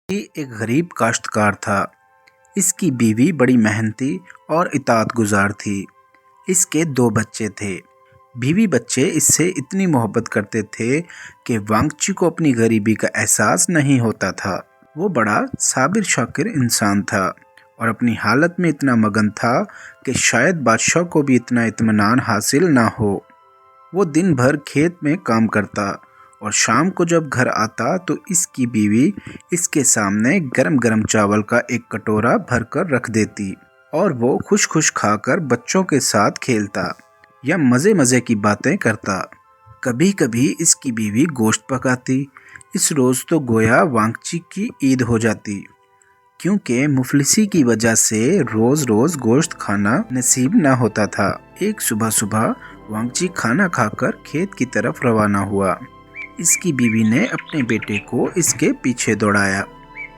یہ ایک غریب کاشتکار تھا۔ اس کی بیوی بڑی محنتی اور اطاعت گزار تھی۔ اس کے 2 بچے تھے۔ بیوی بچے اس سے اتنی محبت کرتے تھے کہ وانگچی کو اپنی غریبی کا احساس نہیں ہوتا تھا۔ وہ بڑا صابر شاکر انسان تھا اور اپنی حالت میں اتنا مگن تھا کہ شاید بادشاہ کو بھی اتنا اطمینان حاصل نہ ہو۔ وہ دن بھر کھیت میں کام کرتا اور شام کو جب گھر آتا تو اس کی بیوی اس کے سامنے گرم گرم چاول کا ایک کٹورا بھر کر رکھ دیتی اور وہ خوش خوش کھا کر بچوں کے ساتھ کھیلتا یا مزے مزے کی باتیں کرتا۔ کبھی کبھی اس کی بیوی گوشت پکاتی۔ اس روز تو گویا وانگچی کی عید ہو جاتی، کیونکہ مفلسی کی وجہ سے روز روز گوشت کھانا نصیب نہ ہوتا تھا۔ ایک صبح وانگچی کھانا کھا کر کھیت کی طرف روانہ ہوا۔ اس کی بیوی نے اپنے بیٹے کو اس کے پیچھے دوڑایا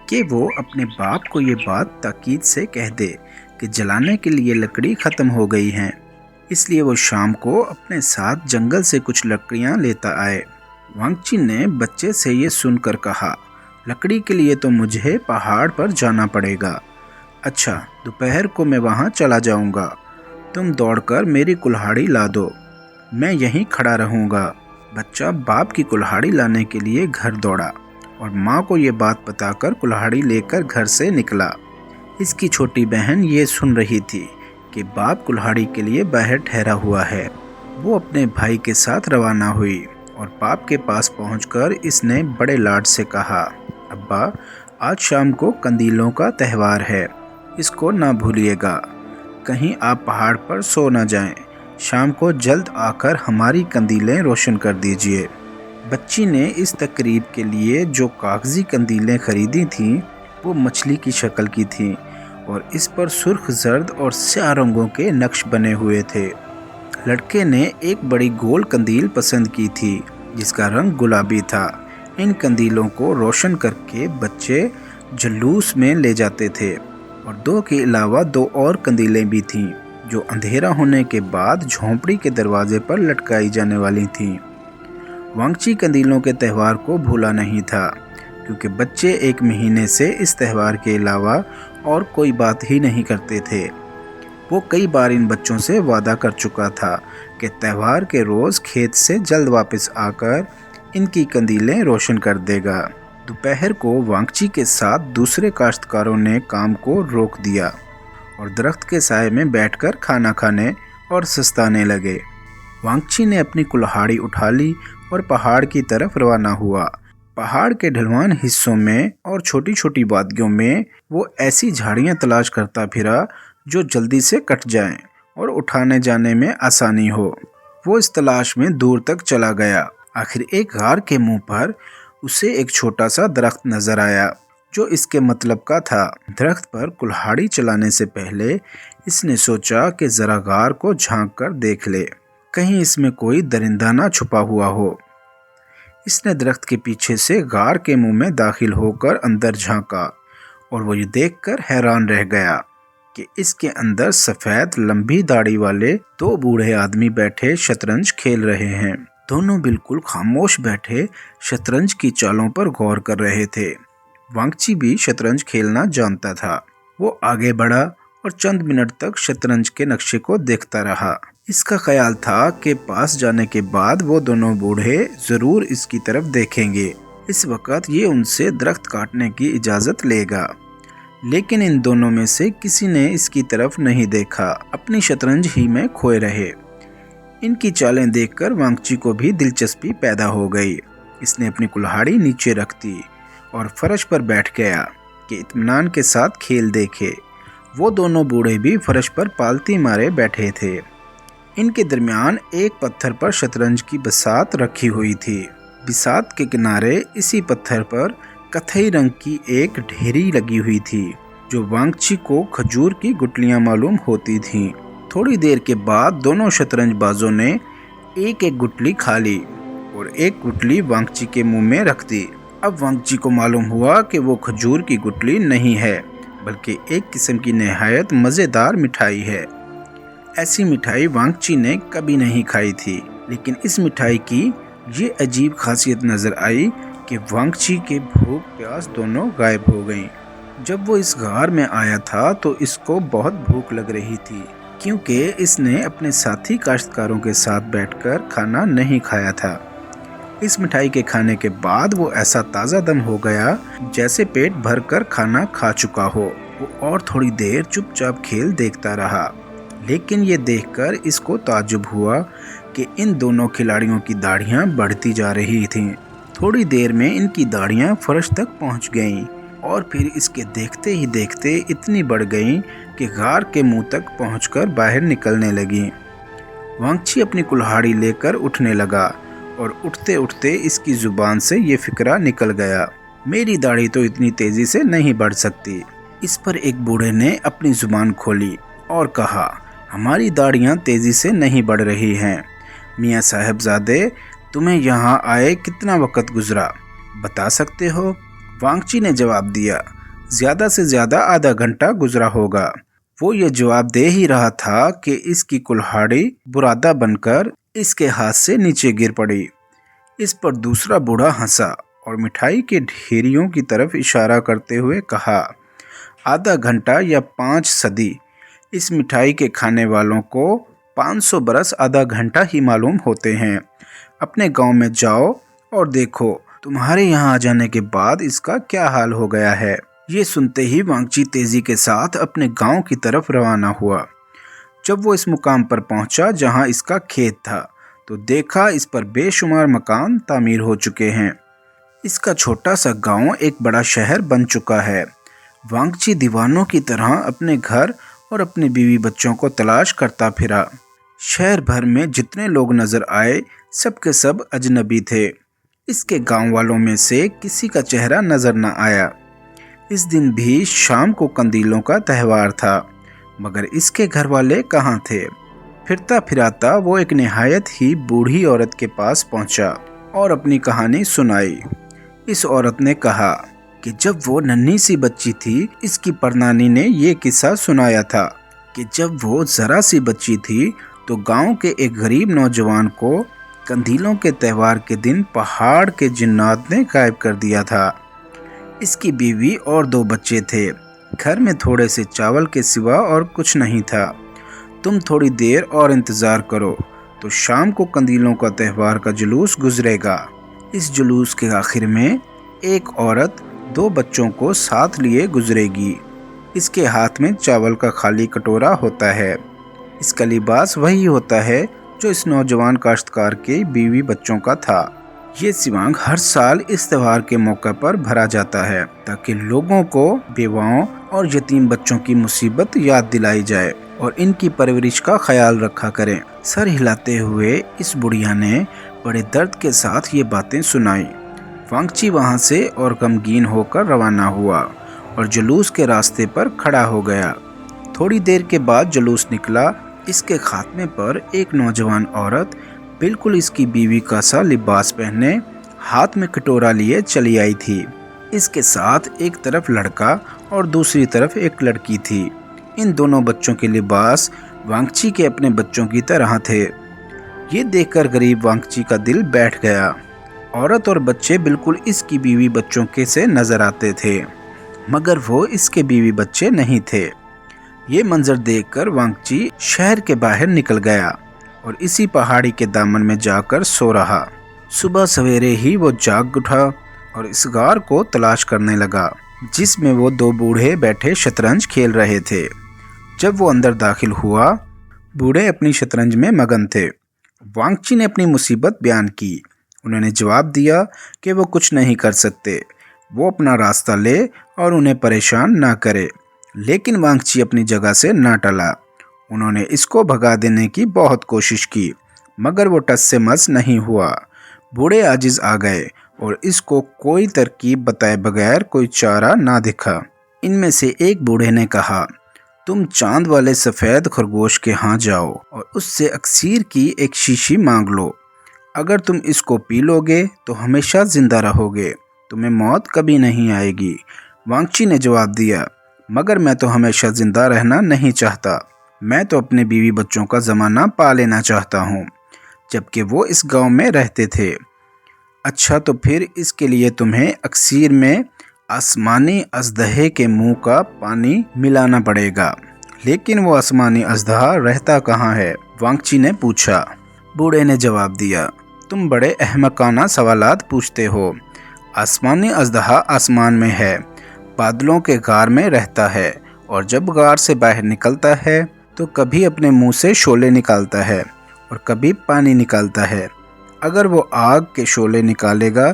کہ وہ اپنے باپ کو یہ بات تاکید سے کہہ دے کہ جلانے کے لیے لکڑی ختم ہو گئی ہیں، اس لیے وہ شام کو اپنے ساتھ جنگل سے کچھ لکڑیاں لیتا آئے۔ وانگچی نے بچے سے یہ سن کر کہا، لکڑی کے لیے تو مجھے پہاڑ پر جانا پڑے گا۔ اچھا، دوپہر کو میں وہاں چلا جاؤں گا، تم دوڑ کر میری کلہاڑی لا دو، میں یہیں کھڑا رہوں گا۔ بچہ باپ کی کلہاڑی لانے کے لیے گھر دوڑا اور ماں کو یہ بات بتا کر کلہاڑی لے کر گھر سے نکلا۔ اس کی چھوٹی بہن یہ سن رہی تھی کہ باپ کلہاڑی کے لیے باہر ٹھہرا ہوا ہے۔ وہ اپنے بھائی کے ساتھ روانہ ہوئی اور باپ کے پاس پہنچ کر اس نے بڑے لاڈ سے کہا، ابا، آج شام کو قندیلوں کا تہوار ہے، اس کو نہ بھولیے گا، کہیں آپ پہاڑ پر سو نہ جائیں، شام کو جلد آ کر ہماری قندیلیں روشن کر دیجیے۔ بچی نے اس تقریب کے لیے جو کاغذی قندیلیں خریدی تھیں وہ مچھلی کی شکل کی تھیں اور اس پر سرخ، زرد اور سیاہ رنگوں کے نقش بنے ہوئے تھے۔ لڑکے نے ایک بڑی گول قندیل پسند کی تھی جس کا رنگ گلابی تھا۔ ان قندیلوں کو روشن کر کے بچے جلوس میں لے جاتے تھے اور 2 کے علاوہ 2 اور قندیلیں بھی تھیں جو اندھیرا ہونے کے بعد جھونپڑی کے دروازے پر لٹکائی جانے والی تھیں۔ وانگچی قندیلوں کے تہوار کو بھولا نہیں تھا، کیونکہ بچے 1 مہینے سے اس تہوار کے علاوہ اور کوئی بات ہی نہیں کرتے تھے۔ وہ کئی بار ان بچوں سے وعدہ کر چکا تھا کہ تہوار کے روز کھیت سے جلد واپس آ کر ان کی قندیلیں روشن کر دے گا۔ دوپہر کو وانگچی کے ساتھ دوسرے کاشتکاروں نے کام کو روک دیا اور درخت کے سائے میں بیٹھ کر کھانا کھانے اور سستانے لگے۔ وانگچی نے اپنی کلہاڑی اٹھا لی اور پہاڑ کی طرف روانہ ہوا۔ پہاڑ کے ڈھلوان حصوں میں اور چھوٹی چھوٹی وادیوں میں وہ ایسی جھاڑیاں تلاش کرتا پھرا جو جلدی سے کٹ جائیں اور اٹھانے جانے میں آسانی ہو۔ وہ اس تلاش میں دور تک چلا گیا۔ آخر ایک غار کے منہ پر اسے ایک چھوٹا سا درخت نظر آیا جو اس کے مطلب کا تھا۔ درخت پر کلہاڑی چلانے سے پہلے اس نے سوچا کہ ذرا غار کو جھانک کر دیکھ لے، کہیں اس میں کوئی درندہ نہ چھپا ہوا ہو۔ اس نے درخت کے پیچھے سے غار کے منہ میں داخل ہو کر اندر جھانکا اور وہ یہ دیکھ کر حیران رہ گیا کہ اس کے اندر سفید لمبی داڑھی والے 2 بوڑھے آدمی بیٹھے شطرنج کھیل رہے ہیں۔ دونوں بالکل خاموش بیٹھے شطرنج کی چالوں پر غور کر رہے تھے۔ وانگچی بھی شطرنج کھیلنا جانتا تھا۔ وہ آگے بڑھا اور چند منٹ تک شطرنج کے نقشے کو دیکھتا رہا۔ اس کا خیال تھا کہ پاس جانے کے بعد وہ دونوں بوڑھے ضرور اس کی طرف دیکھیں گے۔ اس وقت یہ ان سے درخت کاٹنے کی اجازت لے گا، لیکن ان دونوں میں سے کسی نے اس کی طرف نہیں دیکھا، اپنی شطرنج ہی میں کھوئے رہے۔ ان کی چالیں دیکھ کر وانگچی کو بھی دلچسپی پیدا ہو گئی۔ اس نے اپنی کلہاڑی نیچے رکھ دی اور فرش پر بیٹھ گیا کہ اطمینان کے ساتھ کھیل دیکھے۔ وہ دونوں بوڑھے بھی فرش پر پالتی مارے بیٹھے تھے۔ ان کے درمیان ایک پتھر پر شطرنج کی بساط رکھی ہوئی تھی۔ بساط کے کنارے اسی پتھر پر کتھئی رنگ کی ایک ڈھیری لگی ہوئی تھی جو وانگچی کو کھجور کی گٹلیاں معلوم ہوتی تھیں۔ تھوڑی دیر کے بعد دونوں شطرنج بازوں نے ایک ایک گٹلی کھا لی اور ایک گٹلی وانگچی کے منہ میں رکھ دی۔ اب وانگچی کو معلوم ہوا کہ وہ کھجور کی گٹلی نہیں ہے بلکہ ایک قسم کی نہایت مزیدار مٹھائی ہے۔ ایسی مٹھائی وانگچی نے کبھی نہیں کھائی تھی، لیکن اس مٹھائی کی یہ عجیب خاصیت نظر آئی کہ وانگچی کے بھوک پیاس دونوں غائب ہو گئیں۔ جب وہ اس غار میں آیا تھا تو اس کو بہت بھوک لگ رہی تھی، کیونکہ اس نے اپنے ساتھی کاشتکاروں کے ساتھ بیٹھ کر کھانا نہیں کھایا تھا۔ اس مٹھائی کے کھانے کے بعد وہ ایسا تازہ دم ہو گیا جیسے پیٹ بھر کر کھانا کھا چکا ہو۔ وہ اور تھوڑی دیر چپ چاپ کھیل دیکھتا رہا، لیکن یہ دیکھ کر اس کو تعجب ہوا کہ ان دونوں کھلاڑیوں کی داڑھیاں بڑھتی جا رہی تھیں۔ تھوڑی دیر میں ان کی داڑھیاں فرش تک پہنچ گئیں اور پھر اس کے دیکھتے ہی دیکھتے اتنی بڑھ گئیں کہ غار کے منہ تک پہنچ کر باہر نکلنے لگیں۔ وانگچی اپنی کلہاڑی لے کر اٹھنے لگا اور اٹھتے اٹھتے اس کی زبان سے یہ فقرہ نکل گیا، میری داڑھی تو اتنی تیزی سے نہیں بڑھ سکتی۔ اس پر ایک بوڑھے نے اپنی زبان کھولی اور کہا، ہماری داڑھیاں تیزی سے نہیں بڑھ رہی ہیں۔ میاں صاحب زادے، تمہیں یہاں آئے کتنا وقت گزرا، بتا سکتے ہو؟ وانگچی نے جواب دیا، زیادہ سے زیادہ آدھا گھنٹہ گزرا ہوگا۔ وہ یہ جواب دے ہی رہا تھا کہ اس کی کلہاڑی برادہ بن کر اس کے ہاتھ سے نیچے گر پڑی۔ اس پر دوسرا بوڑھا ہنسا اور مٹھائی کے ڈھیریوں کی طرف اشارہ کرتے ہوئے کہا، آدھا گھنٹہ یا 5 صدی، اس مٹھائی کے کھانے والوں کو 500 برس آدھا گھنٹہ ہی معلوم ہوتے ہیں۔ اپنے گاؤں میں جاؤ اور دیکھو تمہارے یہاں آ جانے کے بعد اس کا کیا حال ہو گیا ہے۔ یہ سنتے ہی وانگچی تیزی کے ساتھ اپنے گاؤں کی طرف روانہ ہوا۔ جب وہ اس مقام پر پہنچا جہاں اس کا کھیت تھا تو دیکھا اس پر بے شمار مکان تعمیر ہو چکے ہیں۔ اس کا چھوٹا سا گاؤں ایک بڑا شہر بن چکا ہے۔ وانگچی دیوانوں کی طرح اپنے گھر اور اپنی بیوی بچوں کو تلاش کرتا پھرا۔ شہر بھر میں جتنے لوگ نظر آئے سب کے سب اجنبی تھے۔ اس کے گاؤں والوں میں سے کسی کا چہرہ نظر نہ آیا۔ اس دن بھی شام کو قندیلوں کا تہوار تھا، مگر اس کے گھر والے کہاں تھے؟ پھرتا پھراتا وہ ایک نہایت ہی بوڑھی عورت کے پاس پہنچا اور اپنی کہانی سنائی۔ اس عورت نے کہا کہ جب وہ ننھی سی بچی تھی اس کی پرنانی نے یہ قصہ سنایا تھا کہ جب وہ ذرا سی بچی تھی تو گاؤں کے ایک غریب نوجوان کو قندیلوں کے تہوار کے دن پہاڑ کے جنات نے غائب کر دیا تھا۔ اس کی بیوی اور 2 بچے تھے۔ گھر میں تھوڑے سے چاول کے سوا اور کچھ نہیں تھا۔ تم تھوڑی دیر اور انتظار کرو تو شام کو قندیلوں کا تہوار کا جلوس گزرے گا۔ اس جلوس کے آخر میں ایک عورت 2 بچوں کو ساتھ لیے گزرے گی۔ اس کے ہاتھ میں چاول کا خالی کٹورا ہوتا ہے۔ اس کا لباس وہی ہوتا ہے جو اس نوجوان کاشتکار کے بیوی بچوں کا تھا۔ یہ سوانگ ہر سال اس تہوار کے موقع پر بھرا جاتا ہے تاکہ لوگوں کو بیواؤں اور یتیم بچوں کی مصیبت یاد دلائی جائے اور ان کی پرورش کا خیال رکھا کریں۔ سر ہلاتے ہوئے اس بڑھیا نے بڑے درد کے ساتھ یہ باتیں سنائیں۔ وانگچی وہاں سے اور غمگین ہو کر روانہ ہوا اور جلوس کے راستے پر کھڑا ہو گیا۔ تھوڑی دیر کے بعد جلوس نکلا۔ اس کے خاتمے پر ایک نوجوان عورت بالکل اس کی بیوی کا سا لباس پہنے ہاتھ میں کٹورا لیے چلی آئی تھی۔ اس کے ساتھ ایک طرف لڑکا اور دوسری طرف ایک لڑکی تھی۔ ان دونوں بچوں کے لباس وانگچی کے اپنے بچوں کی طرح تھے۔ یہ دیکھ کر غریب وانگچی کا دل بیٹھ گیا۔ عورت اور بچے بالکل اس کی بیوی بچوں کے سے نظر آتے تھے، مگر وہ اس کے بیوی بچے نہیں تھے۔ یہ منظر دیکھ کر وانگچی شہر کے باہر نکل گیا اور اسی پہاڑی کے دامن میں جا کر سو رہا۔ صبح سویرے ہی وہ جاگ اٹھا اور اس غار کو تلاش کرنے لگا جس میں وہ 2 بوڑھے بیٹھے شطرنج کھیل رہے تھے۔ جب وہ اندر داخل ہوا، بوڑھے اپنی شطرنج میں مگن تھے۔ وانگچی نے اپنی مصیبت بیان کی۔ انہوں نے جواب دیا کہ وہ کچھ نہیں کر سکتے، وہ اپنا راستہ لے اور انہیں پریشان نہ کرے، لیکن وانگچی اپنی جگہ سے نہ ٹلا۔ انہوں نے اس کو بھگا دینے کی بہت کوشش کی، مگر وہ ٹس سے مس نہیں ہوا۔ بوڑھے عاجز آ گئے اور اس کو کوئی ترکیب بتائے بغیر کوئی چارہ نہ دکھا۔ ان میں سے ایک بوڑھے نے کہا، تم چاند والے سفید خرگوش کے ہاں جاؤ اور اس سے اکسیر کی ایک شیشی مانگ لو۔ اگر تم اس کو پی لو گے تو ہمیشہ زندہ رہو گے، تمہیں موت کبھی نہیں آئے گی۔ وانگچی نے جواب دیا، مگر میں تو ہمیشہ زندہ رہنا نہیں چاہتا، میں تو اپنے بیوی بچوں کا زمانہ پا لینا چاہتا ہوں، جبکہ وہ اس گاؤں میں رہتے تھے۔ اچھا تو پھر اس کے لیے تمہیں اکسیر میں آسمانی اژدہے کے منہ کا پانی ملانا پڑے گا۔ لیکن وہ آسمانی اژدہا رہتا کہاں ہے؟ وانگچی نے پوچھا۔ بوڑھے نے جواب دیا، تم بڑے احمقانہ سوالات پوچھتے ہو۔ آسمانی اژدہا آسمان میں ہے، بادلوں کے غار میں رہتا ہے، اور جب غار سے باہر نکلتا ہے تو کبھی اپنے منہ سے شعلے نکالتا ہے اور کبھی پانی نکالتا ہے۔ اگر وہ آگ کے شعلے نکالے گا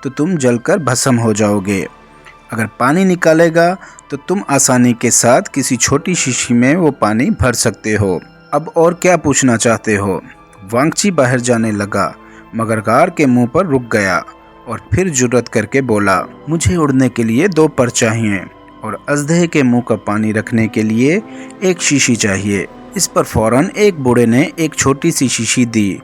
تو تم جل کر بھسم ہو جاؤ گے، اگر پانی نکالے گا تو تم آسانی کے ساتھ کسی چھوٹی شیشی میں وہ پانی بھر سکتے ہو۔ اب اور کیا پوچھنا چاہتے ہو؟ وانگچی باہر جانے لگا مگر غار کے منہ پر رک گیا اور پھر جرأت کر کے بولا، مجھے اڑنے کے لیے 2 پر چاہیے اور اژدہے کے منہ کا پانی رکھنے کے لیے 1 شیشی چاہیے۔ اس پر فوراً ایک بوڑھے نے ایک چھوٹی سی شیشی دی۔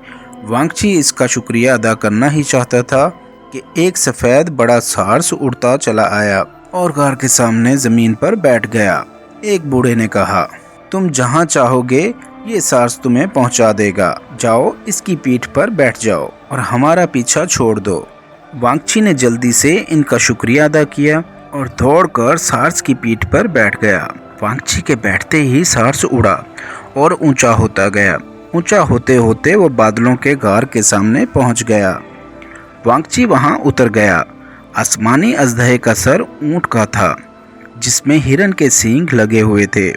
وانگچی اس کا شکریہ ادا کرنا ہی چاہتا تھا کہ ایک سفید بڑا سارس اڑتا چلا آیا اور غار کے سامنے زمین پر بیٹھ گیا۔ ایک بوڑھے نے کہا، تم جہاں چاہو گے یہ سارس تمہیں پہنچا دے گا، جاؤ اس کی پیٹھ پر بیٹھ جاؤ اور ہمارا پیچھا چھوڑ دو۔ وانگچی نے جلدی سے ان کا شکریہ ادا کیا اور دوڑ کر سارس کی پیٹھ پر بیٹھ گیا۔ وانگچی کے بیٹھتے ہی سارس اڑا اور اونچا ہوتا گیا۔ اونچا ہوتے ہوتے وہ بادلوں کے غار کے سامنے پہنچ گیا۔ وانگچی وہاں اتر گیا۔ آسمانی اژدہے کا سر اونٹ کا تھا جس میں ہرن کے سینگ لگے ہوئے تھے۔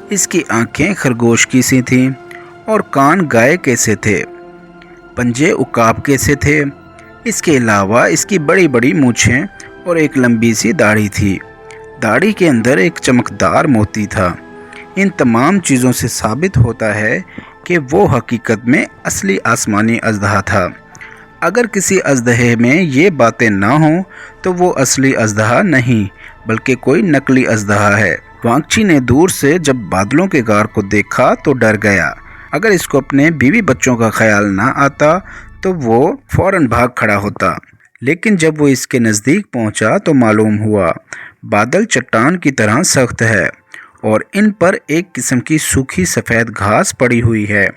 اس کی آنکھیں خرگوش کی سی تھیں اور کان گائے کے سے تھے، پنجے عقاب کے سے تھے۔ اس کے علاوہ اس کی بڑی بڑی مونچھیں اور ایک لمبی سی داڑھی تھی۔ داڑھی کے اندر ایک چمکدار موتی تھا۔ ان تمام چیزوں سے ثابت ہوتا ہے کہ وہ حقیقت میں اصلی آسمانی اژدہا تھا۔ اگر کسی اژدہے میں یہ باتیں نہ ہوں تو وہ اصلی اژدہا نہیں بلکہ کوئی نقلی اژدہا ہے۔ وانگچی نے دور سے جب بادلوں کے غار کو دیکھا تو ڈر گیا۔ اگر اس کو اپنے بیوی بچوں کا خیال نہ آتا تو وہ فوراً بھاگ کھڑا ہوتا، لیکن جب وہ اس کے نزدیک پہنچا تو معلوم ہوا بادل چٹان کی طرح سخت ہے اور ان پر ایک قسم کی سوکھی سفید گھاس پڑی ہوئی ہے۔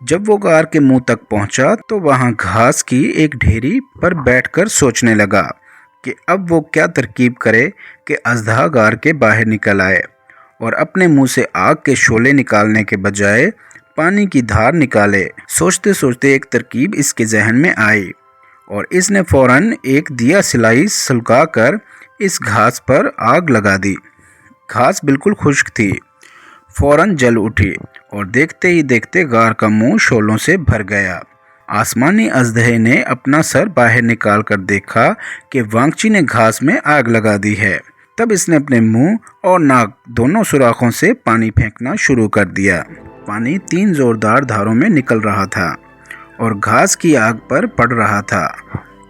جب وہ غار کے منہ تک پہنچا تو وہاں گھاس کی ایک ڈھیری پر بیٹھ کر سوچنے لگا کہ اب وہ کیا ترکیب کرے کہ اژدہا غار کے باہر نکل آئے اور اپنے منہ سے آگ کے شعلے نکالنے کے بجائے پانی کی دھار نکالے۔ سوچتے سوچتے ایک ترکیب اس کے ذہن میں آئی اور اس نے فوراً ایک دیا سلائی سلگا کر اس گھاس پر آگ لگا دی۔ گھاس بالکل خشک تھی، فوراً جل اٹھی اور دیکھتے ہی دیکھتے غار کا منہ شعلوں سے بھر گیا۔ آسمانی اژدہے نے اپنا سر باہر نکال کر دیکھا کہ وانگچی نے گھاس میں آگ لگا دی ہے۔ تب اس نے اپنے منہ اور ناک دونوں سوراخوں سے پانی پھینکنا شروع کر دیا۔ پانی 3 زوردار دھاروں میں نکل رہا تھا اور گھاس کی آگ پر پڑ رہا تھا۔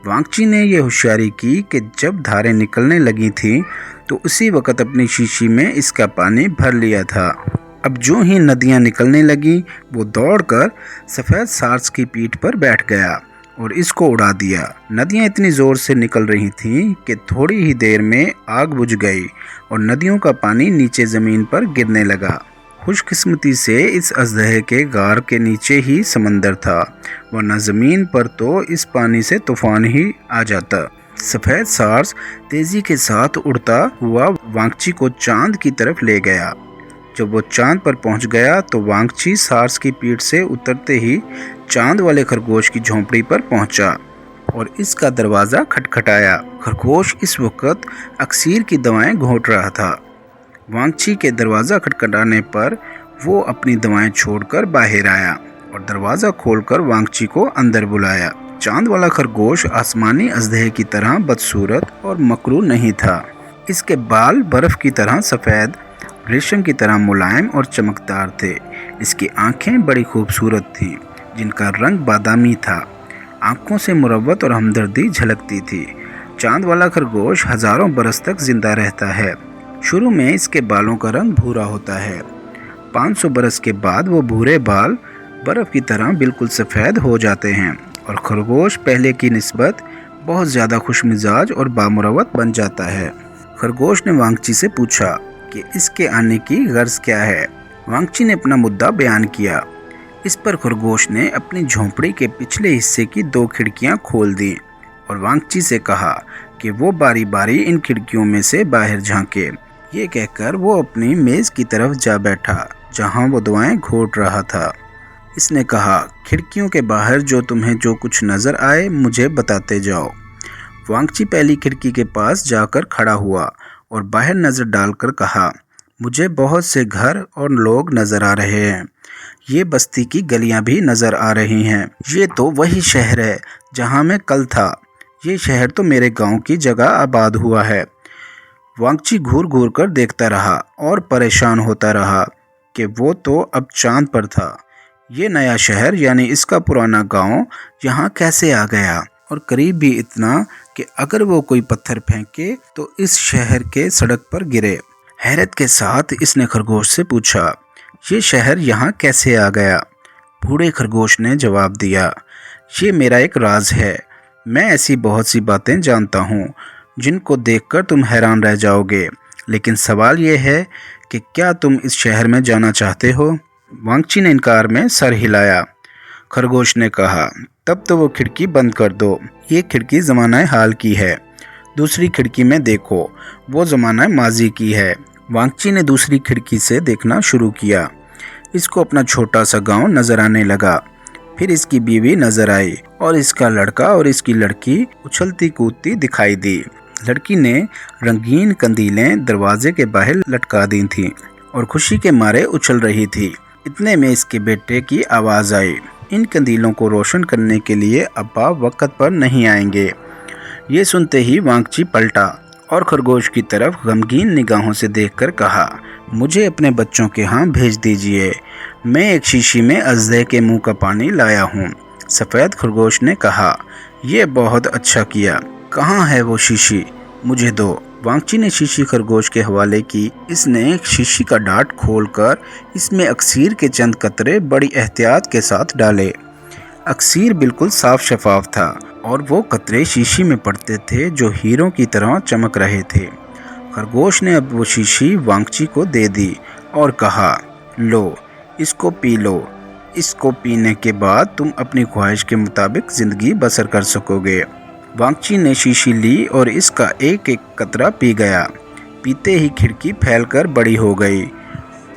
وانگچی نے یہ ہوشیاری کی کہ جب دھاریں نکلنے لگی تھیں تو اسی وقت اپنی شیشی میں اس کا پانی بھر لیا تھا۔ اب جو ہی ندیاں نکلنے لگیں وہ دوڑ کر سفید سارس کی پیٹھ پر بیٹھ گیا اور اس کو اڑا دیا۔ ندیاں اتنی زور سے نکل رہی تھیں کہ تھوڑی ہی دیر میں آگ بجھ گئی اور ندیوں کا پانی نیچے زمین پر گرنے لگا۔ خوش قسمتی سے اس اژدہے کے غار کے نیچے ہی سمندر تھا، ورنہ زمین پر تو اس پانی سے طوفان ہی آ جاتا۔ سفید سارس تیزی کے ساتھ اڑتا ہوا وانگچی کو چاند کی طرف لے گیا۔ جب وہ چاند پر پہنچ گیا تو وانگچی سارس کی پیٹھ سے اترتے ہی چاند والے خرگوش کی جھونپڑی پر پہنچا اور اس کا دروازہ کھٹکھٹایا۔ خرگوش اس وقت اکسیر کی دوائیں گھونٹ رہا تھا۔ وانگچی کے دروازہ کھٹکھٹانے پر وہ اپنی دوائیں چھوڑ کر باہر آیا اور دروازہ کھول کر وانگچی کو اندر بلایا۔ چاند والا خرگوش آسمانی اژدہے کی طرح بدصورت اور مکروہ نہیں تھا۔ اس کے بال برف کی طرح سفید، ریشم کی طرح ملائم اور چمکدار تھے۔ اس کی آنکھیں بڑی خوبصورت تھیں جن کا رنگ بادامی تھا۔ آنکھوں سے مروت اور ہمدردی جھلکتی تھی۔ چاند والا خرگوش ہزاروں برس تک زندہ رہتا ہے۔ شروع میں اس کے بالوں کا رنگ بھورا ہوتا ہے۔ 500 برس کے بعد وہ بھورے بال برف کی طرح بالکل سفید ہو جاتے ہیں اور خرگوش پہلے کی نسبت بہت زیادہ خوش مزاج اور بامروت بن جاتا ہے۔ خرگوش نے وانگچی سے پوچھا کہ اس کے آنے کی غرض کیا ہے۔ وانگچی نے اپنا مدعا بیان کیا۔ اس پر خرگوش نے اپنی جھونپڑی کے پچھلے حصے کی 2 کھڑکیاں کھول دیں اور وانگچی سے کہا کہ وہ باری باری ان کھڑکیوں میں سے باہر جھانکے۔ یہ کہہ کر وہ اپنی میز کی طرف جا بیٹھا جہاں وہ دعائیں گھونٹ رہا تھا۔ اس نے کہا، کھڑکیوں کے باہر تمہیں جو کچھ نظر آئے مجھے بتاتے جاؤ۔ وانگچی پہلی کھڑکی کے پاس جا کر کھڑا ہوا اور باہر نظر ڈال کر کہا، مجھے بہت سے گھر اور لوگ نظر آ رہے ہیں۔ یہ بستی کی گلیاں بھی نظر آ رہی ہیں۔ یہ تو وہی شہر ہے جہاں میں کل تھا۔ یہ شہر تو میرے گاؤں کی جگہ آباد ہوا ہے۔ وانگچی گھور گھور کر دیکھتا رہا اور پریشان ہوتا رہا کہ وہ تو اب چاند پر تھا۔ یہ نیا شہر یعنی اس کا پرانا گاؤں یہاں کیسے آ گیا، اور قریب بھی اتنا کہ اگر وہ کوئی پتھر پھینکے تو اس شہر کے سڑک پر گرے۔ حیرت کے ساتھ اس نے خرگوش سے پوچھا، یہ شہر یہاں کیسے آ گیا؟ بوڑھے خرگوش نے جواب دیا، یہ میرا ایک راز ہے۔ میں ایسی بہت سی باتیں جانتا ہوں جن کو دیکھ کر تم حیران رہ جاؤ گے، لیکن سوال یہ ہے کہ کیا تم اس شہر میں جانا چاہتے ہو؟ وانگچی نے انکار میں سر ہلایا۔ خرگوش نے کہا، تب تو وہ کھڑکی بند کر دو۔ یہ کھڑکی زمانہ حال کی ہے۔ دوسری کھڑکی میں دیکھو، وہ زمانہ ماضی کی ہے۔ وانگچی نے دوسری کھڑکی سے دیکھنا شروع کیا۔ اس کو اپنا چھوٹا سا گاؤں نظر آنے لگا۔ پھر اس کی بیوی نظر آئی اور اس کا لڑکا اور اس کی لڑکی اچھلتی کودتی دکھائی دی۔ لڑکی نے رنگین قندیلیں دروازے کے باہر لٹکا دی تھیں اور خوشی کے مارے اچھل رہی تھی۔ اتنے میں اس کے بیٹے کی آواز آئی، ان قندیلوں کو روشن کرنے کے لیے ابا وقت پر نہیں آئیں گے۔ یہ سنتے ہی وانگچی پلٹا اور خرگوش کی طرف غمگین نگاہوں سے دیکھ کر کہا، مجھے اپنے بچوں کے ہاں بھیج دیجیے، میں ایک شیشی میں اژدھے کے منہ کا پانی لایا ہوں۔ سفید خرگوش نے کہا، یہ بہت اچھا کیا، کہاں ہے وہ شیشی؟ مجھے دو۔ وانگچی نے شیشی خرگوش کے حوالے کی۔ اس نے شیشی کا ڈھاٹ کھول کر اس میں اکسیر کے چند قطرے بڑی احتیاط کے ساتھ ڈالے۔ اکسیر بالکل صاف شفاف تھا اور وہ قطرے شیشی میں پڑتے تھے جو ہیروں کی طرح چمک رہے تھے۔ خرگوش نے اب وہ شیشی وانگچی کو دے دی اور کہا، لو، اس کو پی لو۔ اس کو پینے کے بعد تم اپنی خواہش کے مطابق زندگی بسر کر سکو گے۔ وانگچی نے شیشی لی اور اس کا ایک ایک قطرہ پی گیا۔ پیتے ہی کھڑکی پھیل کر بڑی ہو گئی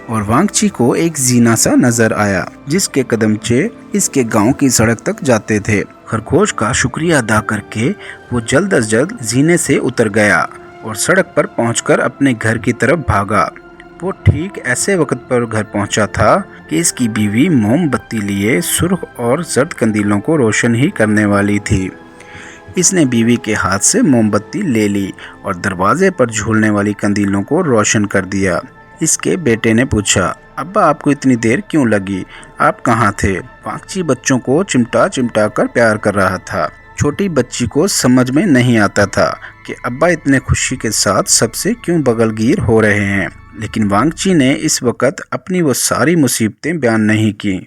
اور وانگچی کو ایک زینہ سا نظر آیا جس کے قدمچے اس کے گاؤں کی سڑک تک جاتے تھے۔ خرگوش کا شکریہ ادا کر کے وہ جلد از جلد زینے سے اتر گیا اور سڑک پر پہنچ کر اپنے گھر کی طرف بھاگا۔ وہ ٹھیک ایسے وقت پر گھر پہنچا تھا کہ اس کی بیوی موم بتی لیے سرخ اور زرد قندیلوں کو روشن ہی کرنے والی تھی۔ اس نے بیوی کے ہاتھ سے موم بتی لے لی اور دروازے پر جھولنے والی قندیلوں کو روشن کر دیا۔ اس کے بیٹے نے پوچھا، ابا آپ کو اتنی دیر کیوں لگی؟ آپ کہاں تھے؟ وانگچی بچوں کو چمٹا چمٹا کر پیار کر رہا تھا۔ چھوٹی بچی کو سمجھ میں نہیں آتا تھا کہ ابا اتنے خوشی کے ساتھ سب سے کیوں بغل گیر ہو رہے ہیں، لیکن وانگچی نے اس وقت اپنی وہ ساری مصیبتیں بیان نہیں کی۔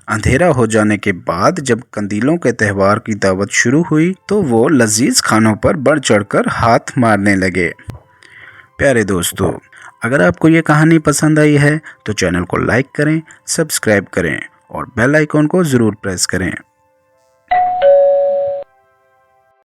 اندھیرا ہو جانے کے بعد جب قندیلوں کے تہوار کی دعوت شروع ہوئی تو وہ لذیذ کھانوں پر بڑھ چڑھ کر ہاتھ مارنے لگے۔ پیارے دوستو، اگر آپ کو یہ کہانی پسند آئی ہے تو چینل کو لائک کریں، سبسکرائب کریں اور بیل آئیکن کو ضرور پریس کریں۔